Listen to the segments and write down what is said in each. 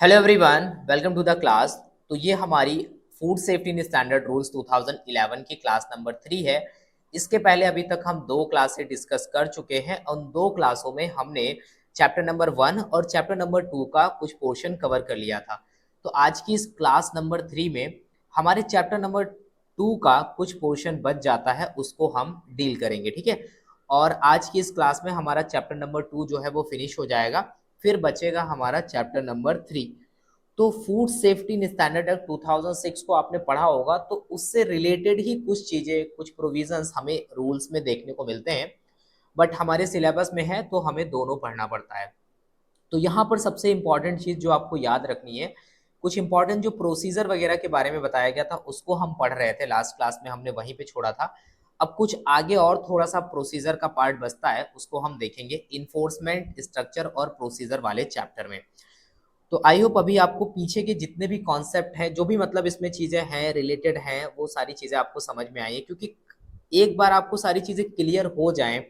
Hello everyone, welcome to the class. तो ये हमारी फूड सेफ्टी इन स्टैंडर्ड रूल्स 2011 की क्लास नंबर 3 है। इसके पहले अभी तक हम दो क्लासें डिस्कस कर चुके हैं। उन दो क्लासों में हमने चैप्टर नंबर 1 और चैप्टर नंबर 2 का कुछ पोर्शन कवर कर लिया था। तो आज की इस क्लास नंबर 3 में हमारे चैप्टर नंबर 2 का कुछ पोर्शन बच जाता है, उसको हम डील करेंगे, ठीक है। और आज की इस क्लास में हमारा चैप्टर नंबर 2 जो है वो फिनिश हो जाएगा। फिर बचेगा हमारा चैप्टर नंबर 3। तो फूड सेफ्टी इन स्टैंडर्ड एक्ट 2006 को आपने पढ़ा होगा, तो उससे रिलेटेड ही कुछ चीजें, कुछ प्रोविजंस हमें रूल्स में देखने को मिलते हैं। बट हमारे सिलेबस में है तो हमें दोनों पढ़ना पड़ता है। तो यहाँ पर सबसे इंपॉर्टेंट चीज जो आपको याद रखनी है, कुछ इंपॉर्टेंट जो प्रोसीजर वगैरह के बारे में बताया गया था उसको हम पढ़ रहे थे लास्ट क्लास में, हमने वहीं पे छोड़ा था। अब कुछ आगे और थोड़ा सा प्रोसीजर का पार्ट बचता है, उसको हम देखेंगे इन्फोर्समेंट स्ट्रक्चर और प्रोसीजर वाले चैप्टर में। तो आई होप अभी आपको पीछे के जितने भी कॉन्सेप्ट हैं, जो भी मतलब इसमें चीज़ें हैं रिलेटेड हैं, वो सारी चीज़ें आपको समझ में आई है। क्योंकि एक बार आपको सारी चीज़ें क्लियर हो जाएं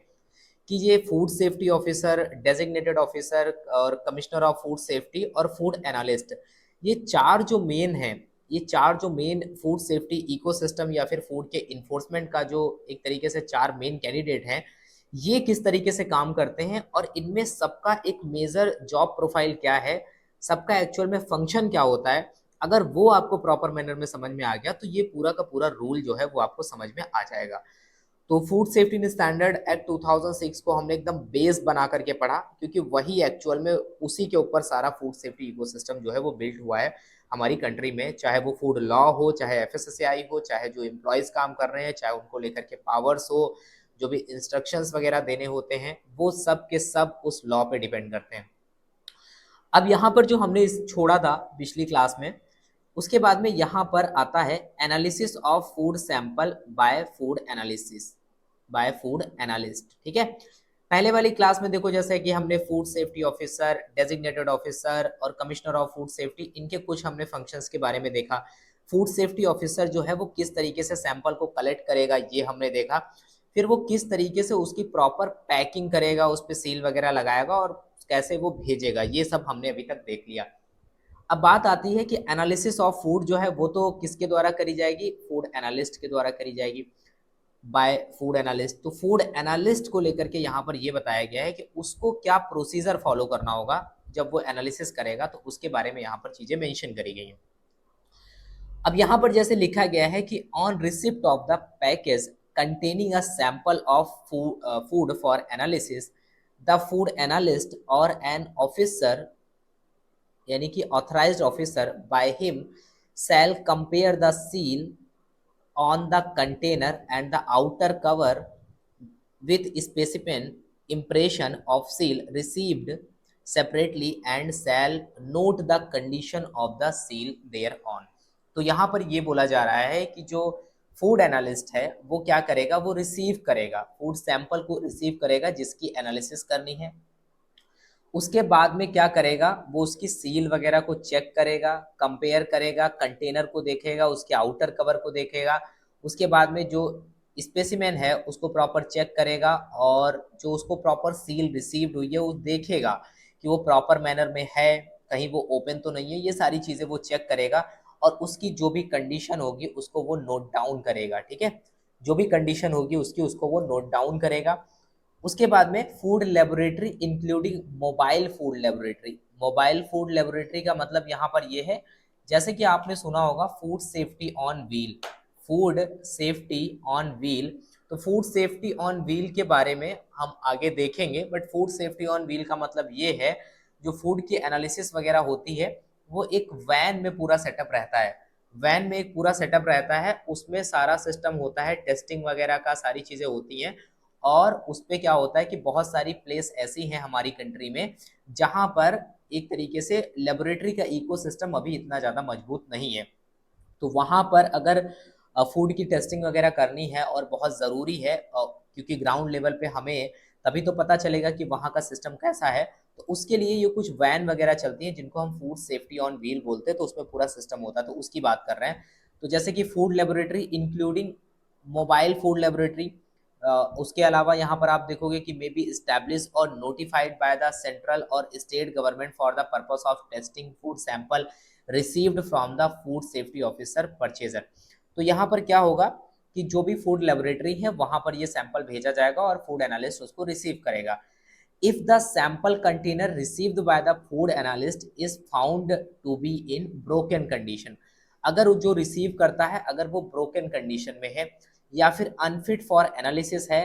कि ये food safety officer, designated officer और कमिश्नर ऑफ फूड सेफ्टी और फूड एनालिस्ट, ये चार जो मेन हैं, ये चार जो मेन फूड सेफ्टी इकोसिस्टम या फिर फूड के इन्फोर्समेंट का जो एक तरीके से चार मेन कैंडिडेट हैं, ये किस तरीके से काम करते हैं और इनमें सबका एक मेजर जॉब प्रोफाइल क्या है, सबका एक्चुअल में फंक्शन क्या होता है। अगर वो आपको प्रॉपर मैनर में समझ में आ गया तो ये पूरा का पूरा रूल जो है वो आपको समझ में आ जाएगा। तो फूड सेफ्टी इन स्टैंडर्ड एक्ट 2006 को हमने एकदम बेस बना करके पढ़ा, क्योंकि वही एक्चुअल में उसी के ऊपर सारा फूड सेफ्टी इकोसिस्टम जो है वो बिल्ट हुआ है हमारी कंट्री में। चाहे वो फूड लॉ हो, चाहे एफएसएसएआई हो, चाहे जो एम्प्लॉयज काम कर रहे हैं, चाहे उनको लेकर के पावर्स हो, जो भी इंस्ट्रक्शंस वगैरह देने होते हैं, वो सब के सब उस लॉ पे डिपेंड करते हैं। अब यहाँ पर जो हमने छोड़ा था पिछली क्लास में, उसके बाद में यहाँ पर आता है analysis of food sample by food analysis, by food analyst, ठीक है। पहले वाली क्लास में देखो, जैसे कि हमने food safety officer, designated officer और कमिश्नर ऑफ फूड सेफ्टी, इनके कुछ हमने फंक्शंस के बारे में देखा। फूड सेफ्टी ऑफिसर जो है वो किस तरीके से सैंपल को कलेक्ट करेगा ये हमने देखा। फिर वो किस तरीके से उसकी प्रॉपर पैकिंग करेगा, उस पर सील वगैरह लगाएगा और कैसे वो भेजेगा, ये सब हमने अभी तक देख लिया। अब बात आती है कि एनालिसिस ऑफ फूड जो है वो तो किसके द्वारा करी जाएगी, फूड एनालिस्ट के द्वारा करी जाएगी, बाय फूड एनालिस्ट। तो फूड एनालिस्ट को लेकर के यहाँ पर ये बताया गया है कि उसको क्या प्रोसीजर फॉलो करना होगा जब वो एनालिसिस करेगा, तो उसके बारे में यहाँ पर चीजें मेंशन करी गई हैं। अब यहाँ पर जैसे लिखा गया है कि on receipt of the package containing a sample of food for analysis, the food analyst और एन ऑफिसर, यानी कि authorised officer by him, shall compare the seal on the container and the outer cover with specimen impression of seal received separately and shall note the condition of the seal thereon। तो यहाँ पर ये बोला जा रहा है कि जो फूड एनालिस्ट है वो क्या करेगा, वो रिसीव करेगा, फूड सैंपल को रिसीव करेगा जिसकी एनालिसिस करनी है। उसके बाद में क्या करेगा, वो उसकी सील वगैरह को चेक करेगा, कंपेयर करेगा, कंटेनर को देखेगा, उसके आउटर कवर को देखेगा। उसके बाद में जो स्पेसिमेन है उसको प्रॉपर चेक करेगा और जो उसको प्रॉपर सील रिसीव्ड हुई है वो देखेगा कि वो प्रॉपर मैनर में है, कहीं वो ओपन तो नहीं है, ये सारी चीज़ें वो चेक करेगा। और उसकी जो भी कंडीशन होगी उसको वो नोट डाउन करेगा, ठीक है। जो भी कंडीशन होगी उसकी, उसको वो नोट डाउन करेगा। उसके बाद में food laboratory including mobile food laboratory. Mobile food laboratory का मतलब यहाँ पर ये है, जैसे कि आपने सुना होगा food safety on wheel, food safety on wheel. तो फूड सेफ्टी ऑन व्हील के बारे में हम आगे देखेंगे, but food safety on wheel का मतलब ये है जो फूड की एनालिसिस वगैरह होती है वो एक वैन में पूरा सेटअप रहता है। वैन में एक पूरा सेटअप रहता है, उसमें सारा सिस्टम होता है, टेस्टिंग वगैरह का सारी चीज़ें होती हैं। और उस पे क्या होता है कि बहुत सारी प्लेस ऐसी हैं हमारी कंट्री में जहां पर एक तरीके से लेबोरेटरी का इकोसिस्टम अभी इतना ज़्यादा मजबूत नहीं है। तो वहां पर अगर फूड की टेस्टिंग वगैरह करनी है और बहुत ज़रूरी है, क्योंकि ग्राउंड लेवल पे हमें तभी तो पता चलेगा कि वहाँ का सिस्टम कैसा है। तो उसके लिए ये कुछ वैन वगैरह चलती हैं जिनको हम फूड सेफ्टी ऑन व्हील बोलते हैं, तो उसमें पूरा सिस्टम होता है, तो उसकी बात कर रहे हैं। तो जैसे कि food laboratory including mobile food laboratory, उसके अलावा यहाँ पर आप देखोगे कि मे बी इस्टेब्लिश और नोटिफाइड बाय द सेंट्रल और state government for the purpose of testing food sample received from the food safety officer purchaser. तो यहाँ पर क्या होगा कि जो भी फूड लेबोरेटरी है वहां पर ये सैंपल भेजा जाएगा और फूड एनालिस्ट उसको रिसीव करेगा। If the sample container received by the food analyst is found to be in broken condition, अगर जो रिसीव करता है अगर वो ब्रोकन कंडीशन में है या फिर अनफिट फॉर एनालिसिस है,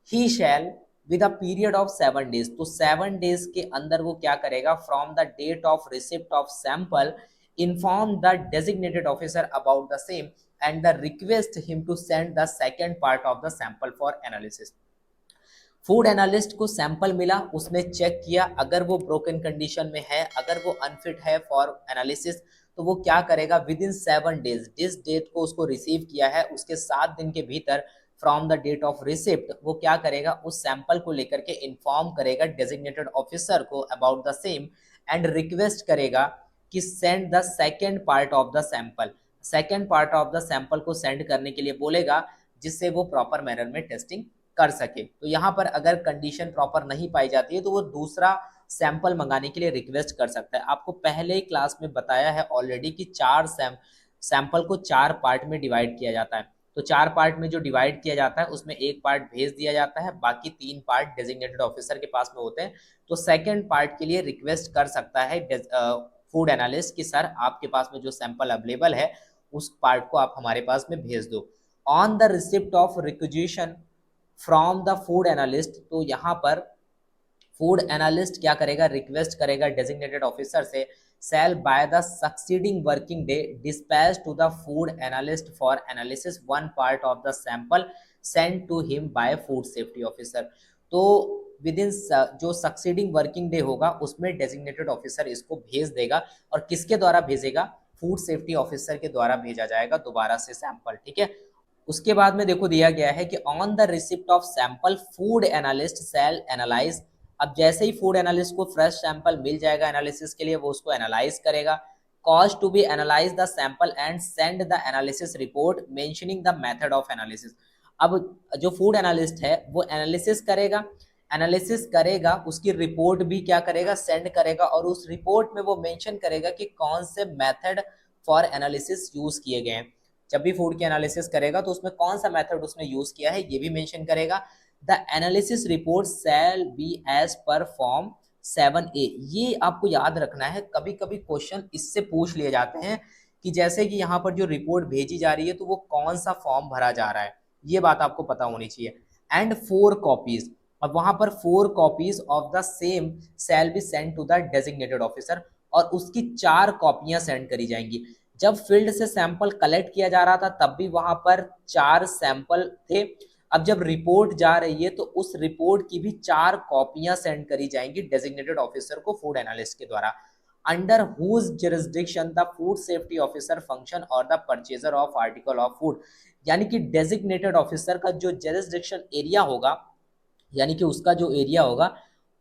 he shall with a period of 7 days, तो 7 days के अंदर वो क्या करेगा, from the date of receipt of sample inform the designated officer about the same and the request him to send the second part of the sample for analysis. Food analyst को sample मिला, उसने check किया, अगर वो broken condition में है, अगर वो अनफिट है फॉर एनालिसिस, तो वो क्या करेगा, विद इन 7 days, जिस डेट को उसको रिसीव किया है उसके 7 दिन के भीतर from the date of receipt वो क्या करेगा, उस सैंपल को लेकर के इन्फॉर्म करेगा डेजिग्नेटेड ऑफिसर को about the same and request करेगा कि send the second part of the sample. Second part of the sample को सेंड करने के लिए बोलेगा जिससे वो प्रॉपर मैनर में टेस्टिंग कर सके। तो यहाँ पर अगर कंडीशन प्रॉपर नहीं पाई जाती है तो वो दूसरा सैंपल मंगाने के लिए रिक्वेस्ट कर सकता है। आपको पहले ही क्लास में बताया है ऑलरेडी कि सैंपल को 4 पार्ट में डिवाइड किया जाता है। तो 4 पार्ट में जो डिवाइड किया जाता है उसमें एक पार्ट भेज दिया जाता है, बाकी 3 पार्ट डेजिग्नेटेड ऑफिसर के पास में होते हैं। तो सेकेंड पार्ट के लिए रिक्वेस्ट कर सकता है फूड एनालिस्ट कि सर आपके पास में जो सैंपल अवेलेबल है उस पार्ट को आप हमारे पास में भेज दो। On the receipt of requisition from the food analyst, तो यहाँ पर फूड एनालिस्ट क्या करेगा, रिक्वेस्ट करेगा डेजिग्नेटेड ऑफिसर से, shall by the succeeding working day dispatch to the food analyst for analysis one part of the sample send to him by food safety officer. तो within जो succeeding working day होगा उसमें designated officer इसको भेज देगा, और किसके द्वारा भेजेगा, फूड सेफ्टी ऑफिसर के द्वारा भेजा जाएगा दोबारा से सैंपल, ठीक है। उसके बाद में देखो दिया गया है कि on the receipt of sample food analyst shall analyze. अब जैसे ही फूड एनालिस्ट को फ्रेश सैंपल मिल जाएगा एनालिसिस के लिए, वो उसको एनालाइज करेगा, cause to be analyze the sample and send the analysis report mentioning the method of analysis. अब जो फूड एनालिस्ट है वो एनालिसिस करेगा, उसकी रिपोर्ट भी क्या करेगा, सेंड करेगा, और उस रिपोर्ट में वो मेंशन करेगा कि कौन से मेथड फॉर एनालिसिस यूज किए गए हैं। जब भी फूड की एनालिसिस करेगा तो उसमें कौन सा मेथड उसने यूज किया है ये भी मेंशन करेगा। The analysis report shall be as per form 7A। ये आपको याद रखना है, कभी कभी क्वेश्चन इससे पूछ लिए जाते हैं कि जैसे कि यहाँ पर जो रिपोर्ट भेजी जा रही है तो वो कौन सा फॉर्म भरा जा रहा है, ये बात आपको पता होनी चाहिए। एंड 4 कॉपीज, अब वहां पर 4 copies of the same shall be send to the designated officer, और उसकी 4 कॉपियां सेंड करी जाएंगी। जब फील्ड से सैंपल कलेक्ट किया जा रहा था तब भी वहां पर 4 सैंपल थे। अब जब रिपोर्ट जा रही है तो उस रिपोर्ट की भी 4 कॉपियां सेंड करी जाएंगी डेजिग्नेटेड ऑफिसर को फूड एनालिस्ट के द्वारा। Under whose jurisdiction the food safety officer function और the purchaser of article of food, यानी कि डेजिग्नेटेड ऑफिसर का जो जुरिसडिक्शन एरिया होगा, यानी कि उसका जो एरिया होगा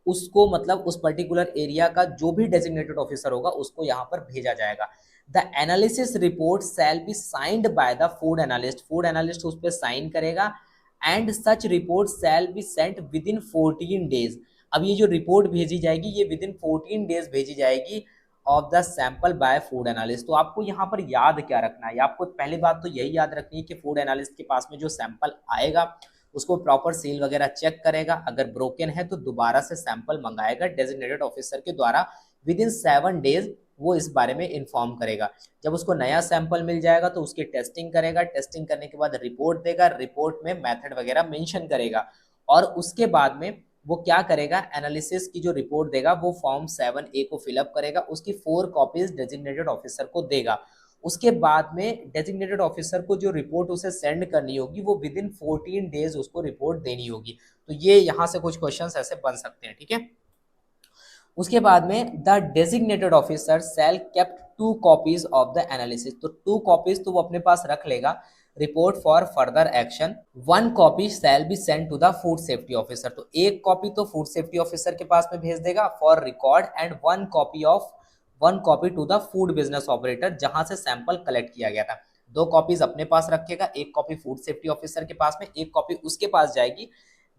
उसको, मतलब उस पर्टिकुलर एरिया का जो भी डेजिग्नेटेड ऑफिसर होगा उसको यहाँ पर भेजा जाएगा। The analysis report shall be signed by the food analyst उस पर साइन करेगा, and such report shall be sent with in 14 days। अब ये जो रिपोर्ट भेजी जाएगी ये विद इन 14 days भेजी जाएगी of the sample by food analyst. तो आपको यहाँ पर याद क्या रखना है, आपको पहली बात तो यही याद रखनी है कि फूड एनालिस्ट के पास में जो सैंपल आएगा उसको प्रॉपर सील वगैरह चेक करेगा, अगर ब्रोकन है तो दोबारा से सैंपल मंगाएगा डेजिग्नेटेड ऑफिसर के द्वारा, विद इन 7 days वो इस बारे में इन्फॉर्म करेगा। जब उसको नया सैंपल मिल जाएगा तो उसकी टेस्टिंग करेगा, टेस्टिंग करने के बाद रिपोर्ट देगा, रिपोर्ट में मेथड वगैरह मेंशन करेगा, और उसके बाद में वो क्या करेगा, एनालिसिस की जो रिपोर्ट देगा वो फॉर्म 7A को फिलअप करेगा, उसकी 4 कॉपीज डेजिग्नेटेड ऑफिसर को देगा। उसके बाद में डेजिग्नेटेड ऑफिसर को जो रिपोर्ट उसे सेंड करनी होगी वो विद इन 14 days उसको रिपोर्ट देनी होगी। तो ये यहाँ से कुछ क्वेश्चंस ऐसे बन सकते हैं, ठीक है। उसके बाद में the designated officer shall kept 2 copies of the analysis, तो 2 कॉपीज तो वो अपने पास रख लेगा report for further action. 1 copy shall be send to the food safety officer, तो 1 कॉपी तो फूड सेफ्टी ऑफिसर के पास में भेज देगा for record, and 1 copy to the food business operator जहां से सैंपल कलेक्ट किया गया था। 2 कॉपीज अपने पास रखेगा, 1 कॉपी फूड सेफ्टी ऑफिसर के पास में, 1 कॉपी उसके पास जाएगी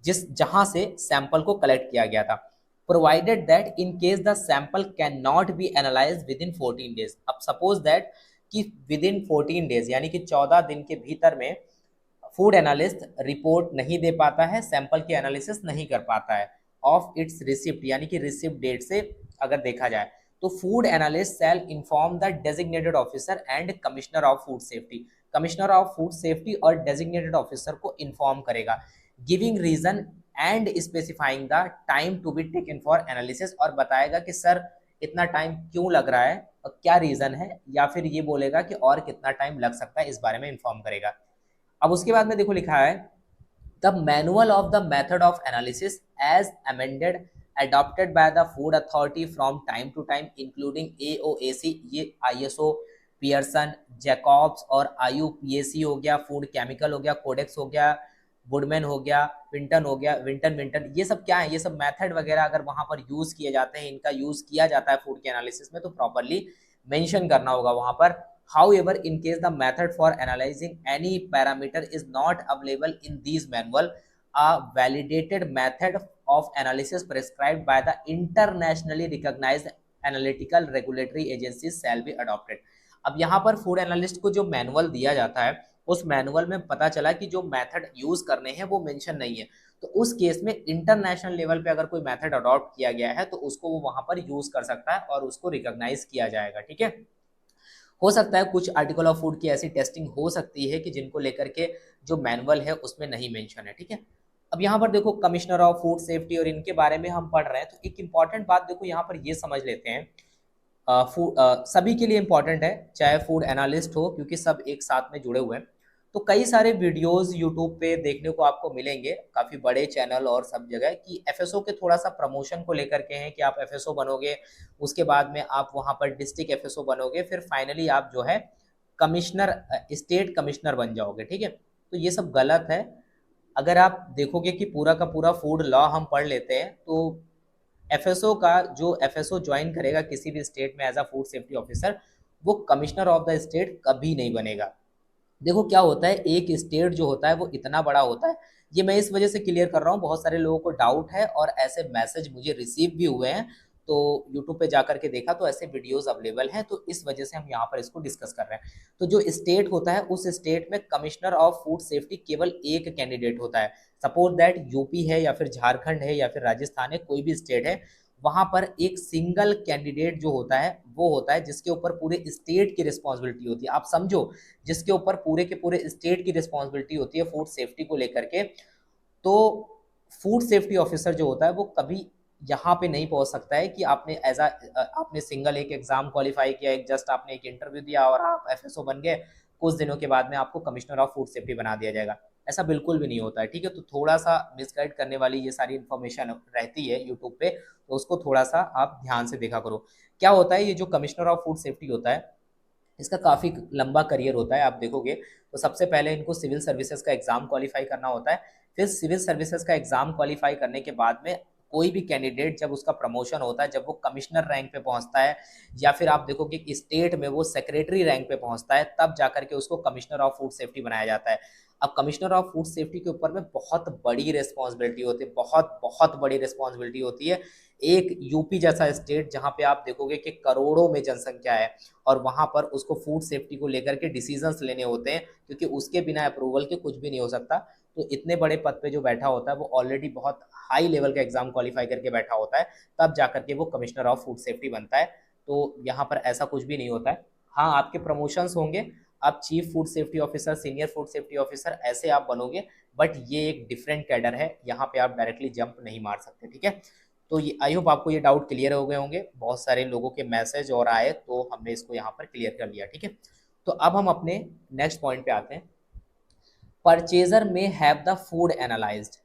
जहां से सैंपल को कलेक्ट किया गया था। Provided that in case the sample can not be analyse with in 14 days. अब सपोज दैट कि विद इन 14 डेज यानी कि 14 दिन के भीतर में फूड एनालिस्ट रिपोर्ट नहीं दे पाता है, सैंपल की एनालिसिस नहीं कर पाता है ऑफ इट्स रिसिप्ट यानी कि रिसिप्ट डेट से अगर देखा जाए, तो food analyst shall inform the designated officer and commissioner of food safety. Commissioner of food safety और डेजिग्नेटेड ऑफिसर को इन्फॉर्म करेगा, giving reason and specifying the time to be taken for analysis, और बताएगा कि सर इतना time क्यों लग रहा है और क्या रीजन है, या फिर ये बोलेगा कि और कितना टाइम लग सकता है, इस बारे में इन्फॉर्म करेगा। अब उसके बाद में देखो लिखा है the manual of the method of analysis as amended adopted by the food authority from time to time including AOAC, ये ISO, पियर्सन, जैकॉब्स और IUPAC हो गया, फूड केमिकल हो गया, कोडेक्स हो गया, वुडमैन हो गया, विंटन हो गया, विंटन, ये सब क्या है, ये सब मेथड वगैरह अगर वहां पर यूज किए जाते हैं, इनका यूज किया जाता है फूड के एनालिसिस में, तो प्रॉपरली मेंशन करना होगा वहां पर। However, in case the method for analyzing any parameter is not available in these manual, a validated method of analysis prescribed by the internationally recognized analytical regulatory agencies shall be adopted। अब यहाँ पर food analyst को जो manual दिया जाता है, उस manual में पता चला कि जो मेथड यूज करने हैं वो मेंशन नहीं है, तो उस केस में इंटरनेशनल लेवल पे अगर कोई मेथड अडॉप्ट किया गया है तो उसको वो वहां पर यूज कर सकता है और उसको रिकॉग्नाइज किया जाएगा। ठीक है, हो सकता है कुछ आर्टिकल ऑफ फूड की ऐसी टेस्टिंग हो सकती है कि जिनको लेकर के जो मैनुअल है उसमें नहीं मेंशन है। ठीक है, अब यहाँ पर देखो कमिश्नर ऑफ फूड सेफ्टी और इनके बारे में हम पढ़ रहे हैं, तो एक इंपॉर्टेंट बात देखो यहाँ पर ये समझ लेते हैं, सभी के लिए इंपॉर्टेंट है, चाहे फूड एनालिस्ट हो, क्योंकि सब एक साथ में जुड़े हुए हैं। तो कई सारे वीडियोस यूट्यूब पे देखने को आपको मिलेंगे, काफ़ी बड़े चैनल और सब जगह, कि एफएसओ के थोड़ा सा प्रमोशन को लेकर के हैं कि आप एफएसओ बनोगे, उसके बाद में आप वहाँ पर डिस्ट्रिक्ट एफएसओ बनोगे, फिर फाइनली आप जो है कमिश्नर, स्टेट कमिश्नर बन जाओगे। ठीक है, तो ये सब गलत है। अगर आप देखोगे कि पूरा का पूरा फूड लॉ हम पढ़ लेते हैं, तो एफएसओ का जो एफएसओ ज्वाइन करेगा किसी भी स्टेट में as a food safety officer, वो कमिश्नर ऑफ द स्टेट कभी नहीं बनेगा। देखो क्या होता है, एक स्टेट जो होता है वो इतना बड़ा होता है, ये मैं इस वजह से क्लियर कर रहा हूँ, बहुत सारे लोगों को डाउट है और ऐसे मैसेज मुझे रिसीव भी हुए हैं, तो यूट्यूब पे जाकर के देखा तो ऐसे वीडियोस अवेलेबल हैं, तो इस वजह से हम यहाँ पर इसको डिस्कस कर रहे हैं। तो जो स्टेट होता है उस स्टेट में कमिश्नर ऑफ फूड सेफ्टी केवल एक कैंडिडेट होता है। सपोज दैट यूपी है या फिर झारखंड है या फिर राजस्थान है, कोई भी स्टेट है, वहां पर एक सिंगल कैंडिडेट जो होता है वो होता है जिसके ऊपर पूरे स्टेट की रिस्पॉन्सिबिलिटी होती है। आप समझो, जिसके ऊपर पूरे के पूरे स्टेट की रिस्पॉन्सिबिलिटी होती है फूड सेफ्टी को लेकर के, तो फूड सेफ्टी ऑफिसर जो होता है वो कभी यहाँ पे नहीं पहुंच सकता है कि आपने आपने सिंगल एक एग्जाम क्वालिफाई किया, एक जस्ट आपने एक इंटरव्यू दिया और आप एफएसओ बन गए, कुछ दिनों के बाद में आपको कमिश्नर ऑफ फूड सेफ्टी बना दिया जाएगा, ऐसा बिल्कुल भी नहीं होता है। ठीक है, तो थोड़ा सा मिसगाइड करने वाली ये सारी इन्फॉर्मेशन रहती है यूट्यूब पे, तो उसको थोड़ा सा आप ध्यान से देखा करो। क्या होता है, ये जो कमिश्नर ऑफ फूड सेफ्टी होता है इसका काफ़ी लंबा करियर होता है। आप देखोगे तो सबसे पहले इनको सिविल सर्विसेज का एग्जाम क्वालिफाई करना होता है, फिर सिविल सर्विसेज का एग्जाम क्वालिफाई करने के बाद में कोई भी कैंडिडेट जब उसका प्रमोशन होता है, जब वो कमिश्नर रैंक पे पहुंचता है, या फिर आप देखोगे कि स्टेट में वो सेक्रेटरी रैंक पे पहुंचता है, तब जाकर के उसको कमिश्नर ऑफ फूड सेफ्टी बनाया जाता है। अब कमिश्नर ऑफ फूड सेफ्टी के ऊपर में बहुत बड़ी रिस्पॉन्सिबिलिटी होती है, बहुत बहुत बड़ी रिस्पॉन्सिबिलिटी होती है। एक यूपी जैसा स्टेट जहाँ पे आप देखोगे कि करोड़ों में जनसंख्या है, और वहां पर उसको फूड सेफ्टी को लेकर के डिसीजंस लेने होते हैं, क्योंकि उसके बिना अप्रूवल के कुछ भी नहीं हो सकता। तो इतने बड़े पद पे जो बैठा होता है वो ऑलरेडी बहुत हाई लेवल का एग्जाम क्वालिफाई करके बैठा होता है, तब जाकर के वो कमिश्नर ऑफ फूड सेफ्टी बनता है। तो यहाँ पर ऐसा कुछ भी नहीं होता है। हाँ, आपके प्रमोशंस होंगे, आप chief food safety officer, senior food safety officer, ऐसे आप बनोगे, बट ये एक डिफरेंट कैडर है, यहाँ पे आप डायरेक्टली जंप नहीं मार सकते। ठीक है, तो ये आई होप आपको ये डाउट क्लियर हो गए होंगे, बहुत सारे लोगों के मैसेज और आए तो हमने इसको यहाँ पर क्लियर कर लिया। ठीक है, तो अब हम अपने नेक्स्ट पॉइंट पे आते हैं, परचेजर में हैव द फूड एनालाइज्ड।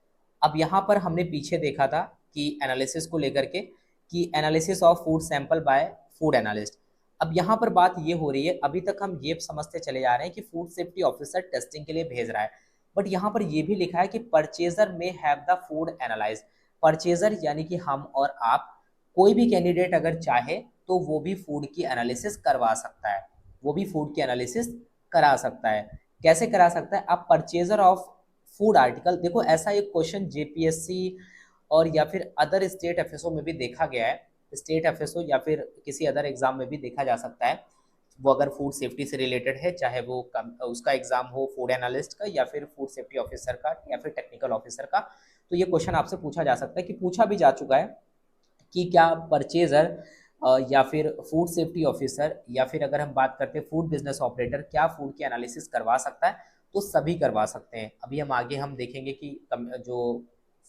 अब यहाँ पर हमने पीछे देखा था कि एनालिसिस को लेकर के, कि analysis of food sample by food analyst. अब यहाँ पर बात ये हो रही है, अभी तक हम ये समझते चले जा रहे हैं कि फूड सेफ्टी ऑफिसर टेस्टिंग के लिए भेज रहा है, बट यहाँ पर ये भी लिखा है कि परचेजर में have the food analyse. Purchaser यानी कि हम और आप, कोई भी कैंडिडेट अगर चाहे तो वो भी फूड की एनालिसिस करवा सकता है, वो भी फूड की एनालिसिस करा सकता है। कैसे करा सकता है? अब परचेजर ऑफ फूड आर्टिकल, देखो ऐसा एक क्वेश्चन जेपीएससी और या फिर अदर स्टेट एफएसओ में भी देखा गया है, स्टेट एफएसओ या फिर किसी अदर एग्जाम में भी देखा जा सकता है। वो अगर फूड सेफ्टी से रिलेटेड है, चाहे वो उसका एग्जाम हो फूड एनालिस्ट का या फिर फूड सेफ्टी ऑफिसर का या फिर टेक्निकल ऑफिसर का, तो ये क्वेश्चन आपसे पूछा जा सकता है कि पूछा भी जा चुका है कि क्या परचेजर या फिर फूड सेफ्टी ऑफिसर या फिर अगर हम बात करते हैं फूड बिजनेस ऑपरेटर, क्या फूड की एनालिसिस करवा सकता है? तो सभी करवा सकते हैं। अभी हम आगे हम देखेंगे कि जो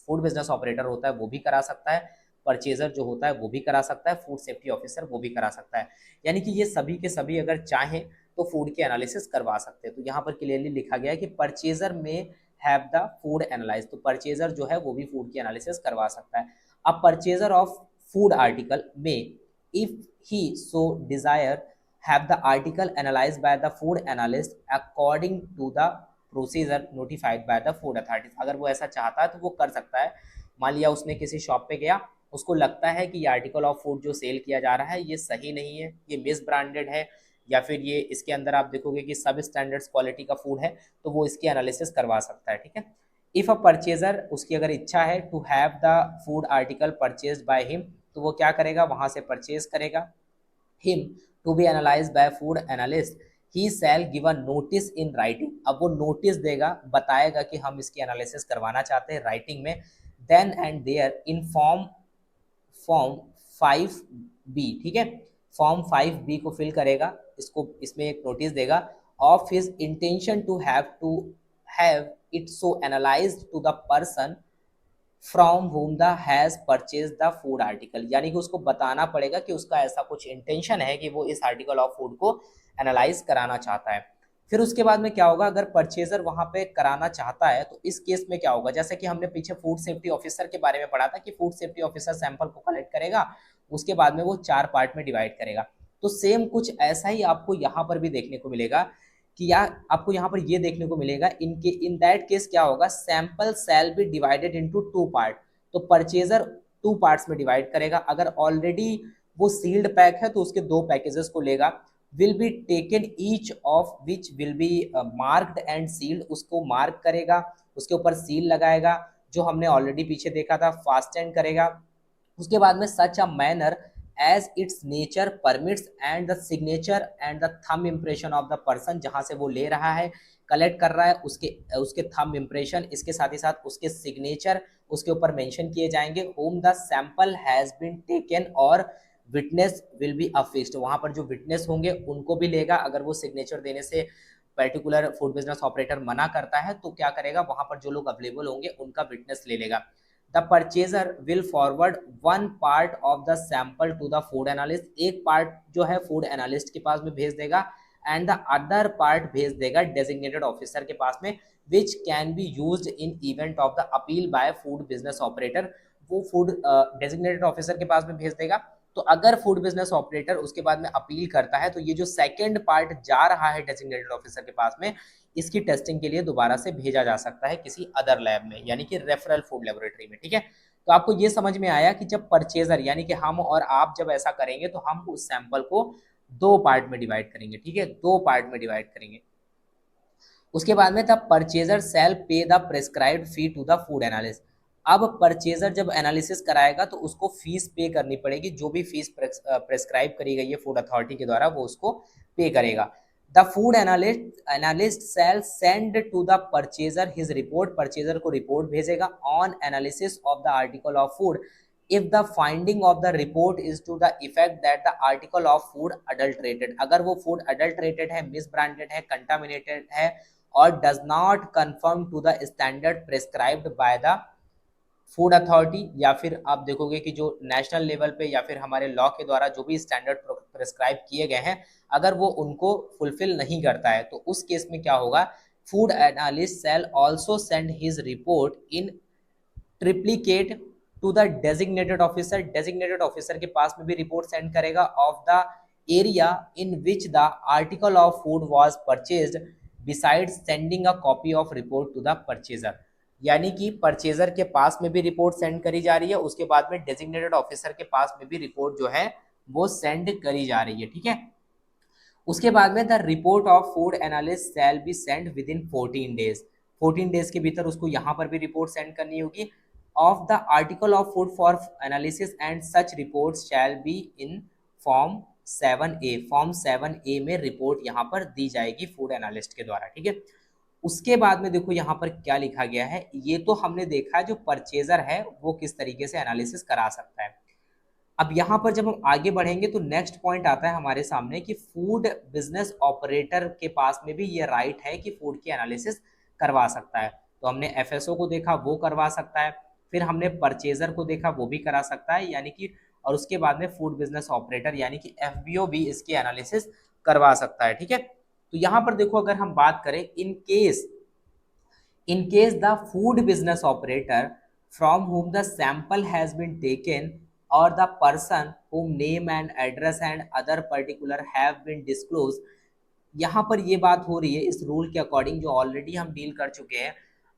फूड बिजनेस ऑपरेटर होता है वो भी करा सकता है, परचेजर जो होता है वो भी करा सकता है, फूड सेफ्टी ऑफिसर वो भी करा सकता है। यानी कि ये सभी के सभी अगर चाहें तो फूड की एनालिसिस करवा सकते हैं। तो यहाँ पर क्लियरली लिखा गया है कि परचेजर में हैव द फूड एनालाइज, तो परचेजर जो है वो भी फूड की एनालिसिस करवा सकता है। अब purchaser of food article may, if he so desire, have the article analyzed by the food analyst according to the procedure notified by the food authorities। अगर वो ऐसा चाहता है तो वो कर सकता है। मान लिया उसने किसी शॉप पे गया, उसको लगता है कि ये आर्टिकल ऑफ फूड जो सेल किया जा रहा है ये सही नहीं है, ये मिस ब्रांडेड है, या फिर ये इसके अंदर आप देखोगे कि सब स्टैंडर्ड्स क्वालिटी का फूड है, तो वो इसकी एनालिसिस करवा सकता है। ठीक है, इफ अ परचेजर, उसकी अगर इच्छा है to have the food article purchased by him, तो वो क्या करेगा? वहां से परचेज करेगा। Him to be analysed by food analyst, he shall give a notice in writing, अब वो नोटिस देगा, बताएगा कि हम इसकी एनालिसिस करवाना चाहते हैं राइटिंग में। Then and there in form 5B, ठीक है, फॉर्म 5B को फिल करेगा, इसको इसमें एक नोटिस देगा of his intention to have it so analyzed to the person from whom the has purchased the food article, यानी कि उसको बताना पड़ेगा कि उसका ऐसा कुछ इंटेंशन है कि वो इस आर्टिकल ऑफ फूड को एनालाइज कराना चाहता है। फिर उसके बाद में क्या होगा? अगर परचेजर वहां पे कराना चाहता है तो इस केस में क्या होगा? जैसे कि हमने पीछे फूड सेफ्टी ऑफिसर के बारे में पढ़ा था कि फूड सेफ्टी ऑफिसर सैंपल को कलेक्ट करेगा, उसके बाद में वो 4 पार्ट में डिवाइड करेगा। तो सेम कुछ ऐसा ही आपको यहाँ पर भी देखने को मिलेगा कि यार आपको यहाँ पर ये देखने को मिलेगा इन दैट केस क्या होगा? Sample shall be divided into 2 part, तो परचेजर 2 पार्ट्स में डिवाइड करेगा। अगर ऑलरेडी वो सील्ड पैक है तो उसके 2 पैकेजेस को लेगा। Will be taken each of which will be marked and sealed, उसको मार्क करेगा, उसके ऊपर सील लगाएगा, जो हमने ऑलरेडी पीछे देखा था, फास्टेन करेगा। उसके बाद में such a manner as its nature permits and the signature and the thumb impression of the person, जहां से वो ले रहा है, कलेक्ट कर रहा है, उसके थंब इम्प्रेशन, इसके साथ ही साथ उसके सिग्नेचर उसके ऊपर मेंशन किए जाएंगे। Whom the sample has been taken और विटनेस विल बी अफिक्स्ड, वहां पर जो विटनेस होंगे उनको भी लेगा। अगर वो सिग्नेचर देने से पर्टिकुलर फूड बिजनेस ऑपरेटर मना करता है तो क्या करेगा? वहां पर जो लोग अवेलेबल होंगे उनका विटनेस ले लेगा। The purchaser will forward one part of the sample to the food analyst, एक पार्ट जो है फूड एनालिस्ट के पास में भेज देगा, एंड द अदर पार्ट भेज देगा डेजिग्नेटेड ऑफिसर के पास में, which can be used in event of the appeal bye food business operator, वो फूड डेजिग्नेटेड ऑफिसर के पास में भेज देगा। तो अगर फूड बिजनेस ऑपरेटर उसके बाद में अपील करता है तो ये जो सेकंड पार्ट जा रहा है डेजिग्नेटेड ऑफिसर के पास में, इसकी टेस्टिंग के लिए दोबारा से भेजा जा सकता है किसी अदर लैब में, यानी कि रेफरल फूड लेबोरेटरी में। ठीक है, तो आपको ये समझ में आया कि जब परचेजर यानी कि हम और आप जब ऐसा करेंगे तो हम उस सैंपल को 2 पार्ट में डिवाइड करेंगे। ठीक है, 2 पार्ट में डिवाइड करेंगे। उसके बाद में the purchaser shall pay the prescribed fee to the food analyst, अब परचेजर जब एनालिसिस कराएगा तो उसको फीस पे करनी पड़ेगी, जो भी फीस प्रेस्क्राइब करी गई है फूड अथॉरिटी के द्वारा वो उसको पे करेगा। The food analyst shall send to the purchaser his report, purchaser को रिपोर्ट भेजेगा on analysis of the article of food if the finding of the report is to the effect that the article of food adulterated, अगर वो food adulterated है, misbranded है, contaminated है और does not conform to the standard prescribed by the food authority, या फिर आप देखोगे कि जो नेशनल लेवल पे या फिर हमारे लॉ के द्वारा जो भी स्टैंडर्ड प्रेस्क्राइब किए गए हैं, अगर वो उनको फुलफिल नहीं करता है तो उस केस में क्या होगा? Food analyst shall also send his report in triplicate to the designated officer, designated officer के पास में भी रिपोर्ट सेंड करेगा of the area in which the article of food was purchased beside sending a copy of report to the purchaser, यानी कि purchaser के पास में भी रिपोर्ट सेंड करी जा रही है, उसके बाद में डेजिग्नेटेड ऑफिसर के पास में भी रिपोर्ट जो है वो सेंड करी जा रही है। ठीक है, उसके बाद में the report of food analyst shell be send with in 14 days, 14 days के भीतर उसको यहाँ पर भी रिपोर्ट सेंड करनी होगी of the article of food for analysis and such report shall be in form 7A, form 7A में report यहाँ पर दी जाएगी फूड एनालिस्ट के द्वारा, ठीक है। उसके बाद में देखो यहाँ पर क्या लिखा गया है, ये तो हमने देखा जो परचेजर है वो किस तरीके से एनालिसिस करा सकता है। अब यहाँ पर जब हम आगे बढ़ेंगे तो नेक्स्ट पॉइंट आता है हमारे सामने कि फूड बिजनेस ऑपरेटर के पास में भी ये राइट है कि फूड की एनालिसिस करवा सकता है। तो हमने एफएसओ को देखा, वो करवा सकता है, फिर हमने परचेजर को देखा, वो भी करा सकता है, यानी कि और उसके बाद में फूड बिजनेस ऑपरेटर यानी कि एफबीओ भी इसकी एनालिसिस करवा सकता है, ठीक है। तो यहाँ पर देखो अगर हम बात करें in case the food business operator from whom the sample has been taken or the person whom name and address and other particular have been disclosed, यहाँ पर ये बात हो रही है इस रूल के अकॉर्डिंग जो ऑलरेडी हम डील कर चुके हैं।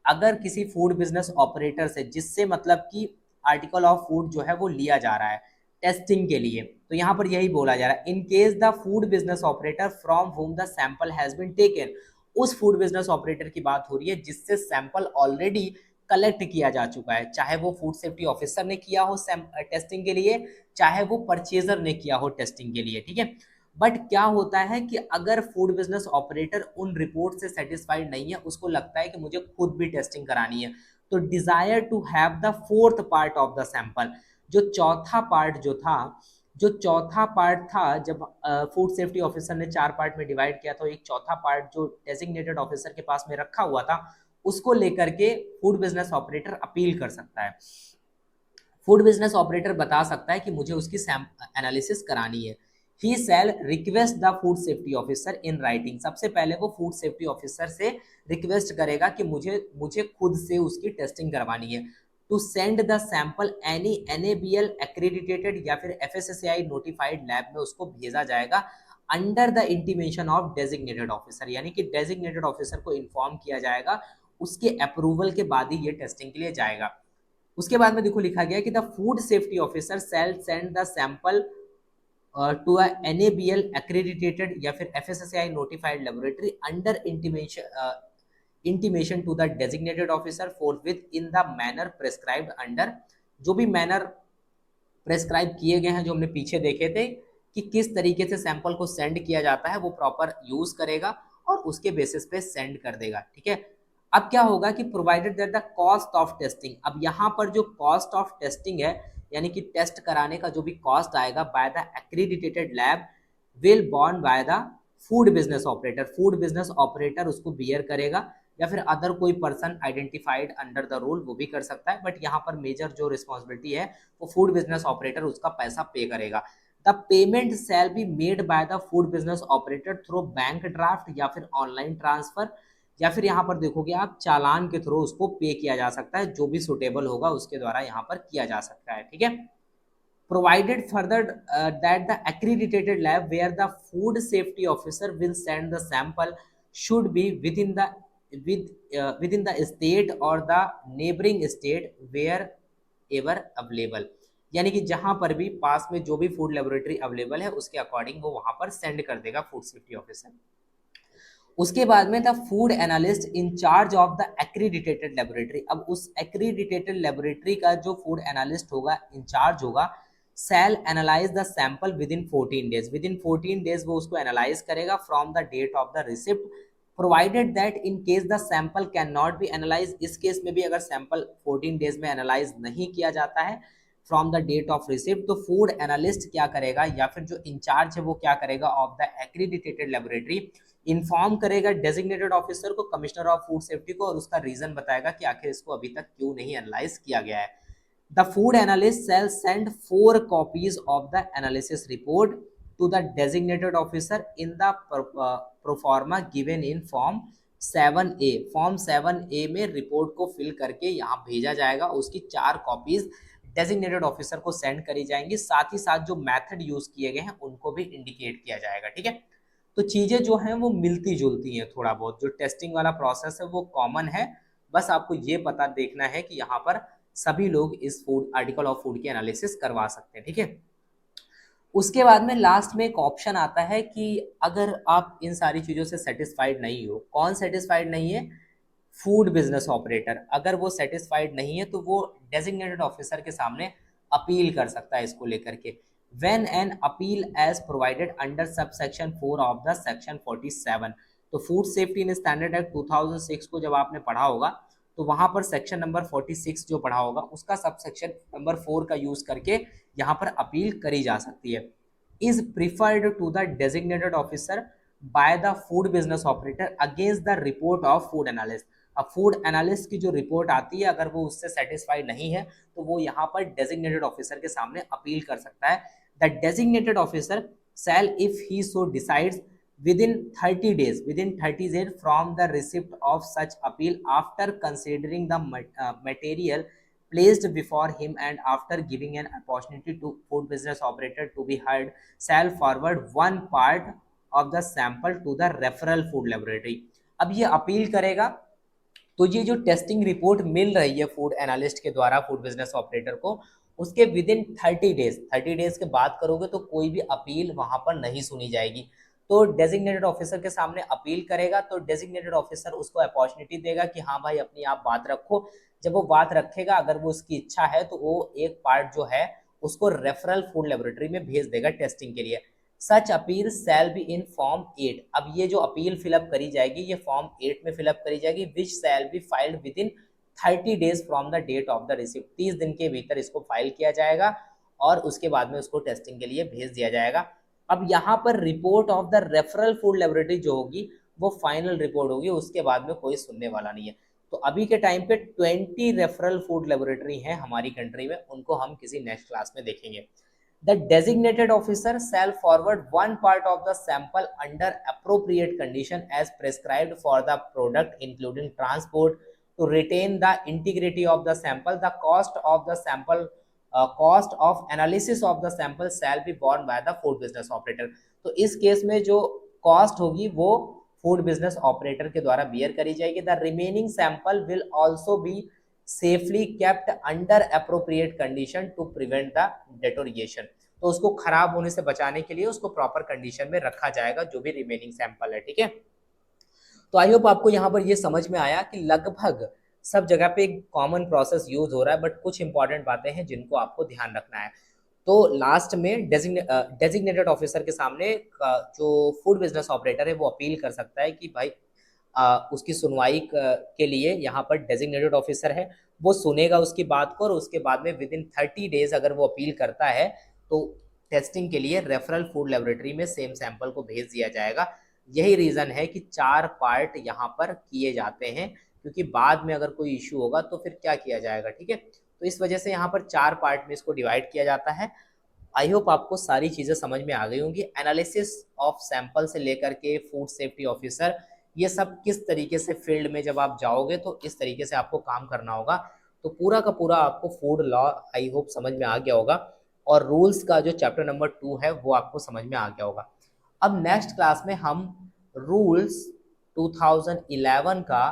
अगर किसी फूड बिजनेस ऑपरेटर से जिससे मतलब कि आर्टिकल ऑफ फूड जो है वो लिया जा रहा है टेस्टिंग के लिए, तो यहाँ पर यही बोला जा रहा है in case the food business operator from whom the sample has been taken, उस फूड बिजनेस ऑपरेटर की बात हो रही है जिससे सैंपल ऑलरेडी कलेक्ट किया जा चुका है, चाहे वो फूड सेफ्टी ऑफिसर ने किया हो टेस्टिंग के लिए, चाहे वो परचेजर ने किया हो टेस्टिंग के लिए, ठीक है। बट क्या होता है कि अगर फूड बिजनेस ऑपरेटर उन रिपोर्ट से सेटिस्फाइड नहीं है, उसको लगता है कि मुझे खुद भी टेस्टिंग करानी है, तो desire to have the fourth part of the sample, जो चौथा पार्ट था जब फूड सेफ्टी ऑफिसर ने 4 पार्ट में डिवाइड किया, तो एक चौथा पार्ट जो डेजिग्नेटेड ऑफिसर के पास में रखा हुआ था उसको लेकर के फूड बिजनेस ऑपरेटर अपील कर सकता है। फूड बिजनेस ऑपरेटर बता सकता है कि मुझे उसकी एनालिसिस करानी है। He shall request the food safety officer in writing, सबसे पहले वो फूड सेफ्टी ऑफिसर से रिक्वेस्ट करेगा कि मुझे खुद से उसकी टेस्टिंग करवानी है। To send the sample any NABL accredited या फिर FSSAI नोटिफाइड लैब में उसको भेजा जाएगा under the intimation of designated officer, यानी कि डेजिग्नेटेड ऑफिसर को इन्फॉर्म किया जाएगा, उसके अप्रूवल के बाद ही ये टेस्टिंग के लिए जाएगा। उसके बाद में देखो लिखा गया कि the food safety officer shall send the sample to a NABL accredited या फिर FSSAI notified laboratory under intimation to the designated officer forthwith in the manner prescribed under, जो भी मैनर प्रेस्क्राइब किए गए हैं जो हमने पीछे देखे थे कि किस तरीके से सैंपल को सेंड किया जाता है, वो प्रॉपर यूज करेगा और उसके बेसिस पे सेंड कर देगा, ठीक है। अब क्या होगा कि provided that the cost of testing, अब यहाँ पर जो कॉस्ट ऑफ टेस्टिंग है यानी कि टेस्ट कराने का जो भी कॉस्ट आएगा by the accredited lab will borne by the food business operator, food business operator उसको बियर करेगा या फिर अदर कोई person identified under the rule वो भी कर सकता है, बट यहाँ पर मेजर जो रिस्पॉन्सिबिलिटी है वो फूड बिजनेस ऑपरेटर उसका पैसा पे करेगा। The payment shall be made by the food business operator through bank draft या फिर ऑनलाइन ट्रांसफर, या फिर यहाँ पर देखोगे आप चालान के थ्रू उसको पे किया जा सकता है, जो भी सुटेबल होगा उसके द्वारा यहाँ पर किया जा सकता है, ठीक है। provided further that the accredited lab where the food safety officer will send the sample should be within the state or the neighboring state wherever available, यानी कि जहां पर भी पास में जो भी फूड लेबोरेटरी अवेलेबल है उसके अकॉर्डिंग वो वहां पर सेंड कर देगा फूड सेफ्टी ऑफिसर। उसके बाद में the food analyst in charge of the accredited laboratory, अब उस एक्रीडिटेटेड लेबोरेटरी का जो फूड एनालिस्ट होगा इंचार्ज होगा shall analyse the sample within 14 days, within 14 days वो उसको एनालाइज करेगा from the date of the receipt, provided that in case the sample can not be analyse, इस case में भी अगर sample 14 days में analyse नहीं किया जाता है from the date of receipt, तो फूड एनालिस्ट क्या करेगा या फिर जो इंचार्ज है वो क्या करेगा of the accredited laboratory, inform करेगा डेजिग्नेटेड ऑफिसर को, कमिश्नर ऑफ फूड सेफ्टी को, और उसका रीजन बताएगा कि आखिर इसको अभी तक क्यों नहीं एनालाइज किया गया है। The food analyst shall send 4 copies of the analysis report to the designated officer in the proforma given in form 7A, form 7A में रिपोर्ट को फिल करके यहाँ भेजा जाएगा, उसकी 4 कॉपीज डेजिग्नेटेड ऑफिसर को सेंड करी जाएंगी, साथ ही साथ जो मेथड यूज किए गए हैं उनको भी इंडिकेट किया जाएगा, ठीक है। तो चीजें जो हैं वो मिलती जुलती हैं थोड़ा बहुत, जो टेस्टिंग वाला प्रोसेस है वो कॉमन है, बस आपको ये पता देखना है कि यहाँ पर सभी लोग इस फूड आर्टिकल ऑफ फूड की एनालिसिस करवा सकते हैं, ठीक है। उसके बाद में लास्ट में एक ऑप्शन आता है कि अगर आप इन सारी चीज़ों से सेटिस्फाइड नहीं हो, कौन सेटिस्फाइड नहीं है? Food business operator. अगर वो सेटिस्फाइड नहीं है तो वो डेजिग्नेटेड ऑफिसर के सामने अपील कर सकता है इसको लेकर के। When an appeal as provided under sub section 4 of the section 47। तो फूड सेफ्टी इन स्टैंडर्ड एक्ट 2006 को जब आपने पढ़ा होगा तो वहां पर सेक्शन नंबर 46 जो पढ़ा होगा उसका सब सेक्शन नंबर 4 का यूज करके यहाँ पर अपील करी जा सकती है। Is preferred to the designated officer by the food business operator against the report of food analyst. अब फूड एनालिस्ट की जो रिपोर्ट आती है अगर वो उससे सेटिस्फाइड नहीं है तो वो यहाँ पर डेजिग्नेटेड ऑफिसर के सामने अपील कर सकता है। The designated officer shall if he so decides within 30 days from the receipt of such appeal after considering the material placed before him and after giving an opportunity to food business operator to be heard shall forward one part of the sample to the referral food laboratory। अब ये appeal करेगा तो ये जो testing report मिल रही है food analyst के द्वारा फूड बिजनेस ऑपरेटर को, उसके विद इन 30 डेज के बाद करोगे तो कोई भी अपील वहां पर नहीं सुनी जाएगी। तो डेजिग्नेटेड ऑफिसर के सामने अपील करेगा तो डेजिग्नेटेड ऑफिसर उसको अपॉर्चुनिटी देगा कि हाँ भाई अपनी आप बात रखो। जब वो बात रखेगा अगर वो उसकी इच्छा है तो वो एक पार्ट जो है उसको रेफरल फूड लेबोरेटरी में भेज देगा टेस्टिंग के लिए। Such appeal shall be in form 8। अब ये जो अपील फिलअप करी जाएगी ये फॉर्म 8 में फिलअप करी जाएगी which shall be filed within 30 days from the date of the receipt. 30 दिन के भीतर इसको फाइल किया जाएगा और उसके बाद में उसको टेस्टिंग के लिए भेज दिया जाएगा। अब यहाँ पर report of the referral food laboratory जो होगी वो फाइनल रिपोर्ट होगी, उसके बाद में कोई सुनने वाला नहीं है। तो अभी के टाइम पे 20 रेफरल फूड लेबोरेटरी हैं हमारी कंट्री में, उनको हम किसी नेक्स्ट क्लास में देखेंगे। The designated officer shall forward one part of the sample under appropriate condition as prescribed for the product, including transport, to retain the integrity of the sample. The cost of the sample, cost of analysis of the sample shall be borne by the food business operator। तो इस case में जो cost होगी वो food business operator के द्वारा bear करी जाएगी। The remaining sample will also be safely kept under appropriate condition to prevent the deterioration. तो उसको खराब होने से बचाने के लिए उसको प्रॉपर कंडीशन में रखा जाएगा जो भी रिमेनिंग सैंपल है, ठीक है। तो आई होप आपको यहाँ पर ये समझ में आया कि लगभग सब जगह पे एक कॉमन प्रोसेस यूज हो रहा है बट कुछ इंपॉर्टेंट बातें हैं जिनको आपको ध्यान रखना है। तो लास्ट में डेजिग्नेटेड ऑफिसर के सामने जो फूड बिजनेस ऑपरेटर है वो अपील कर सकता है कि भाई उसकी सुनवाई के लिए यहाँ पर डेजिग्नेटेड ऑफिसर है, वो सुनेगा उसकी बात को और उसके बाद में विद इन 30 डेज अगर वो अपील करता है तो टेस्टिंग के लिए रेफरल फूड लेबोरेटरी में सेम सैंपल को भेज दिया जाएगा। यही रीज़न है कि 4 पार्ट यहाँ पर किए जाते हैं, क्योंकि बाद में अगर कोई इशू होगा तो फिर क्या किया जाएगा, ठीक है। तो इस वजह से यहाँ पर 4 पार्ट में इसको डिवाइड किया जाता है। आई होप आपको सारी चीज़ें समझ में आ गई होंगी। एनालिसिस ऑफ सैंपल से लेकर के फूड सेफ्टी ऑफिसर, ये सब किस तरीके से फील्ड में जब आप जाओगे तो इस तरीके से आपको काम करना होगा। तो पूरा का पूरा आपको फूड लॉ आई होप समझ में आ गया होगा और रूल्स का जो चैप्टर नंबर 2 है वो आपको समझ में आ गया होगा। अब नेक्स्ट क्लास में हम रूल्स 2011 का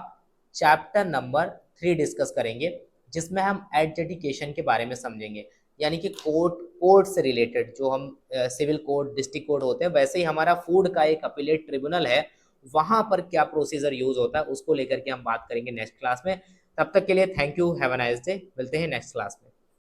चैप्टर नंबर 3 डिस्कस करेंगे, जिसमें हम एडजुडिकेशन के बारे में समझेंगे, यानी कि कोर्ट से रिलेटेड जो हम सिविल कोर्ट, डिस्ट्रिक्ट कोर्ट होते हैं, वैसे ही हमारा फूड का एक अपीलेट ट्रिब्यूनल है, वहां पर क्या प्रोसीजर यूज होता है उसको लेकर के हम बात करेंगे नेक्स्ट क्लास में। तब तक के लिए thank you, have a nice day, मिलते हैं नेक्स्ट क्लास में।